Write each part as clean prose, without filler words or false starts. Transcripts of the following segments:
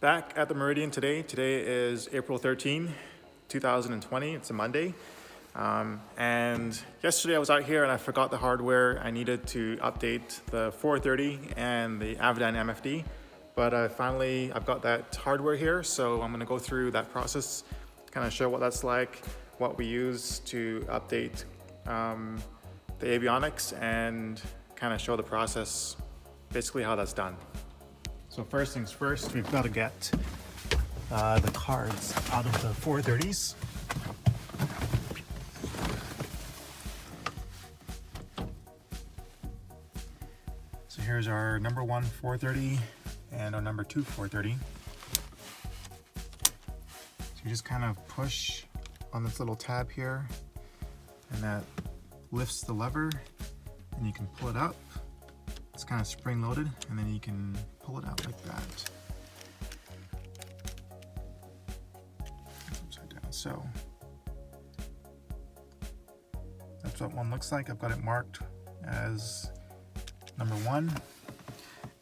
Back at the Meridian today. Today is April 13, 2020. It's a Monday. And yesterday I was out here and I forgot the hardware. I needed to update the 430 and the Avidyne MFD. But I've got that hardware here, so I'm gonna go through that process, kind of show what that's like, what we use to update the avionics, and kind of show the process, basically how that's done. So first things first, we've got to get the cards out of the 430s. So here's our number 1 430 and our number 2 430. So you just kind of push on this little tab here, and that lifts the lever, and you can pull it up. It's kind of spring loaded, and then you can pull it out like that. Upside down. So that's what one looks like. I've got it marked as number 1,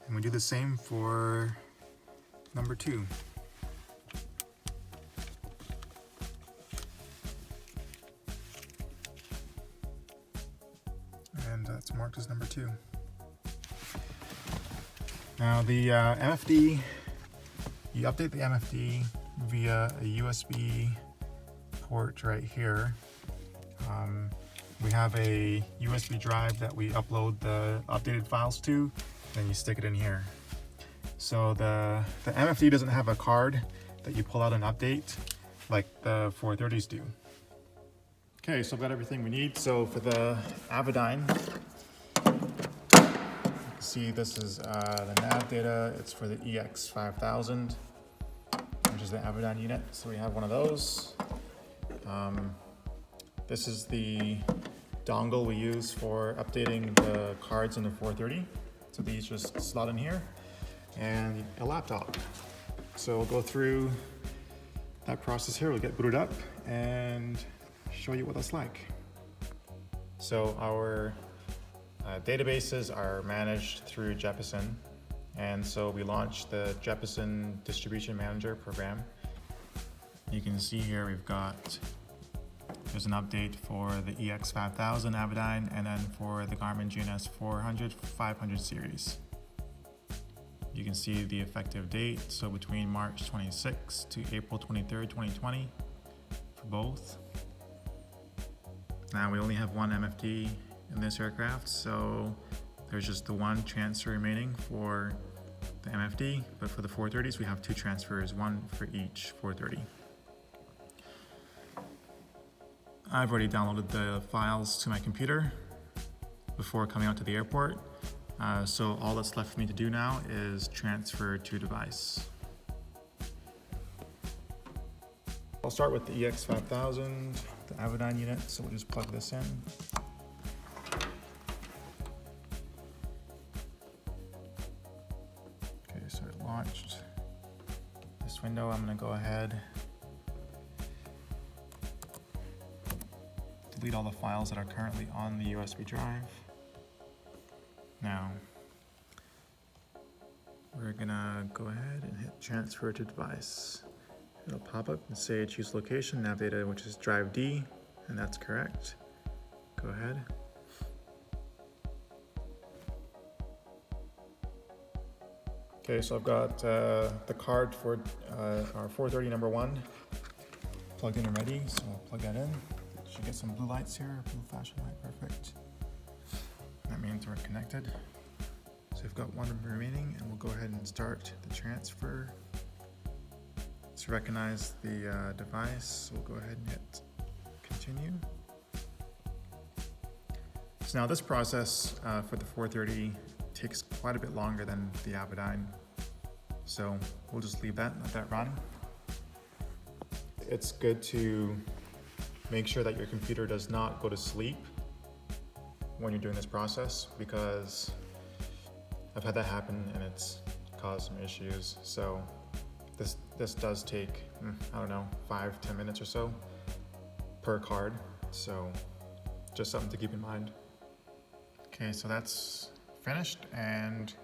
and we do the same for number 2. And that's marked as number 2. Now the MFD, you update the MFD via a USB port right here. We have a USB drive that we upload the updated files to, and you stick it in here. So the MFD doesn't have a card that you pull out and update like the 430s do. Okay, so I've got everything we need. So for the Avidyne, see, this is the nav data. It's for the EX5000, which is the Avidyne unit. So we have one of those. This is the dongle we use for updating the cards in the 430. So these just slot in here, and a laptop. So we'll go through that process here. We'll get booted up and show you what that's like. So our databases are managed through Jeppesen, and so we launched the Jeppesen Distribution Manager program. You can see here there's an update for the EX5000 Avidyne, and then for the Garmin GNS 400, 500 series. You can see the effective date, so between March 26 to April 23rd, 2020 for both. Now we only have one MFD in this aircraft, so there's just the one transfer remaining for the MFD, but for the 430s we have 2 transfers, one for each 430. I've already downloaded the files to my computer before coming out to the airport, so all that's left for me to do now is transfer to device. I'll start with the EX5000, the Avidyne unit, so we'll just plug this in. So it launched this window. I'm going to go ahead, delete all the files that are currently on the USB drive. Now we're going to go ahead and hit transfer to device. It'll pop up and say choose location, nav data, which is drive D, and that's correct. Go ahead. Okay, so I've got the card for our 430 number 1 plugged in and ready, so I'll plug that in. Should get some blue lights here, blue flashing light, perfect. That means we're connected. So we've got one remaining, and we'll go ahead and start the transfer. Let's recognize the device, so we'll go ahead and hit continue. So now this process for the 430 takes quite a bit longer than the Avidyne, so we'll just leave that, let that run. It's good to make sure that your computer does not go to sleep when you're doing this process, because I've had that happen and it's caused some issues. So this does take, I don't know, 5-10 minutes or so per card, so just something to keep in mind. Okay, so that's finished, and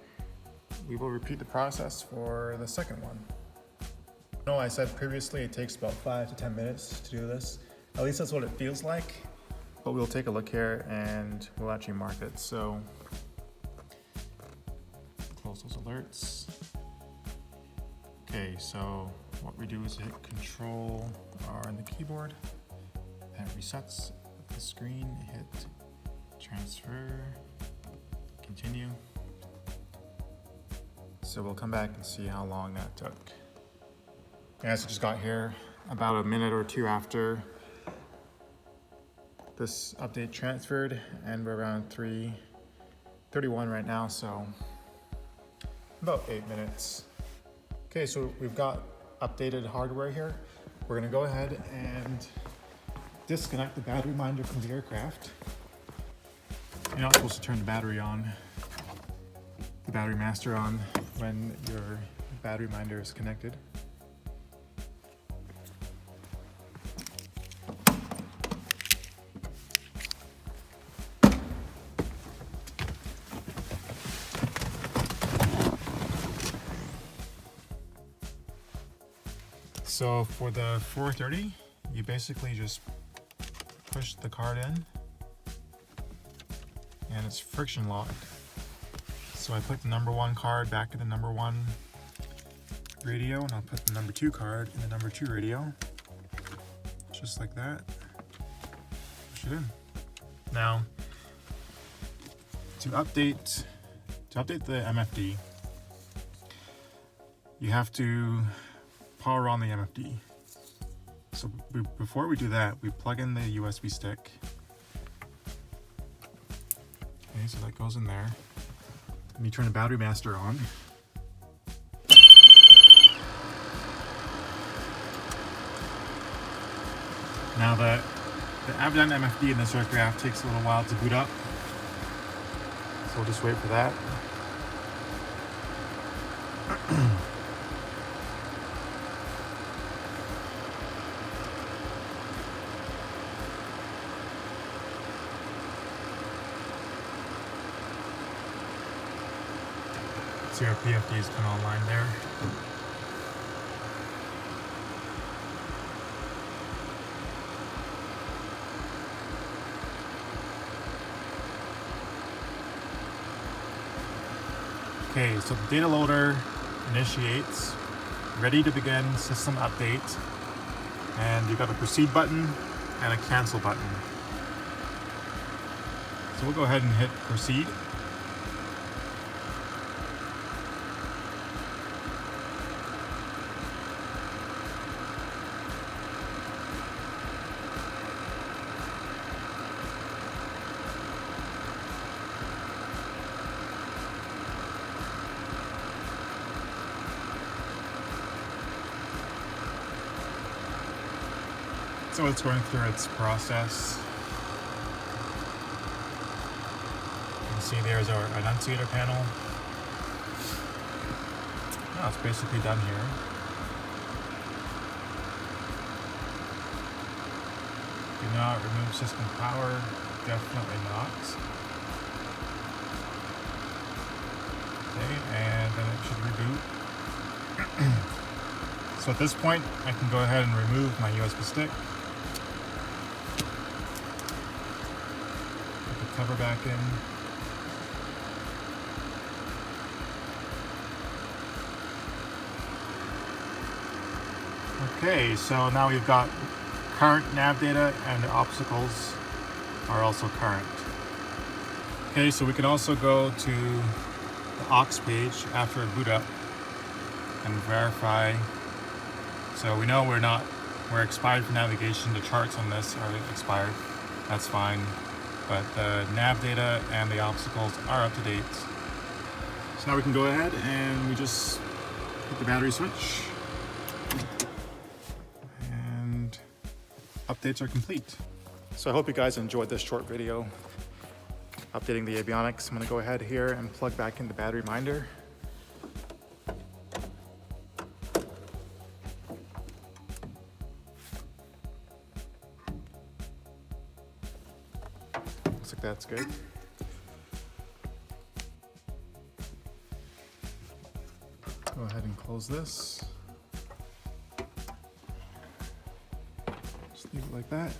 we will repeat the process for the second one. No, I said previously it takes about 5 to 10 minutes to do this. At least that's what it feels like. But we'll take a look here and we'll actually mark it. So close those alerts. Okay, so what we do is hit Control R on the keyboard, and it resets the screen. Hit transfer, continue. So we'll come back and see how long that took. As I just got here about a minute or two after this update transferred, and we're around 3:31 right now, so about 8 minutes. Okay, so we've got updated hardware here. We're gonna go ahead and disconnect the battery minder from the aircraft. You're not supposed to turn the battery on, the battery master on, when your battery minder is connected. So for the 430, you basically just push the card in and it's friction locked. So I put the number 1 card back in the number 1 radio, and I'll put the number 2 card in the number 2 radio. Just like that. Push it in. Now, to update the MFD, you have to power on the MFD. So before we do that, we plug in the USB stick. Okay, so that goes in there. And you turn the battery master on. Now the Avidyne MFD in this aircraft takes a little while to boot up. So we'll just wait for that. See our PFDs come online there. Okay, so the data loader initiates, ready to begin system update, and you've got a proceed button and a cancel button. So we'll go ahead and hit proceed. So it's going through its process. You can see there's our annunciator panel. Now it's basically done here. Do not remove system power. Definitely not. Okay, and then it should reboot. So at this point, I can go ahead and remove my USB stick. Cover back in. Okay, so now we've got current nav data and the obstacles are also current. Okay, so we can also go to the aux page after a boot up and verify. So we know we're expired for navigation. The charts on this are expired. That's fine. But the nav data and the obstacles are up to date. So now we can go ahead and we just hit the battery switch. And updates are complete. So I hope you guys enjoyed this short video updating the avionics. I'm gonna go ahead here and plug back in the battery minder. Looks like that's good. Go ahead and close this. leave it like that.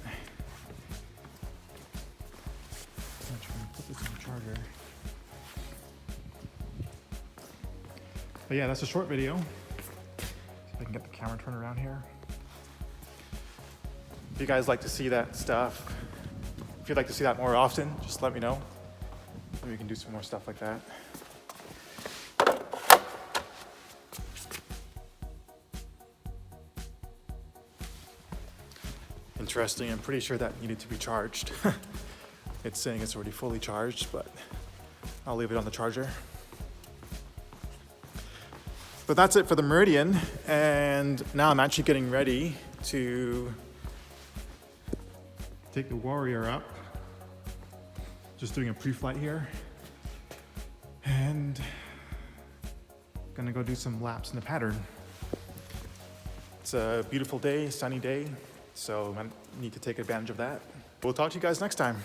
I'm trying to put this in the charger. But yeah, that's a short video. See if I can get the camera turned around here. If you guys like to see that stuff, if you'd like to see that more often, just let me know. Maybe we can do some more stuff like that. Interesting, I'm pretty sure that needed to be charged. It's saying it's already fully charged, but I'll leave it on the charger. But that's it for the Meridian, and now I'm actually getting ready to take the Warrior up. Just doing a pre-flight here, and gonna go do some laps in the pattern. It's a beautiful day, sunny day, so I need to take advantage of that. We'll talk to you guys next time.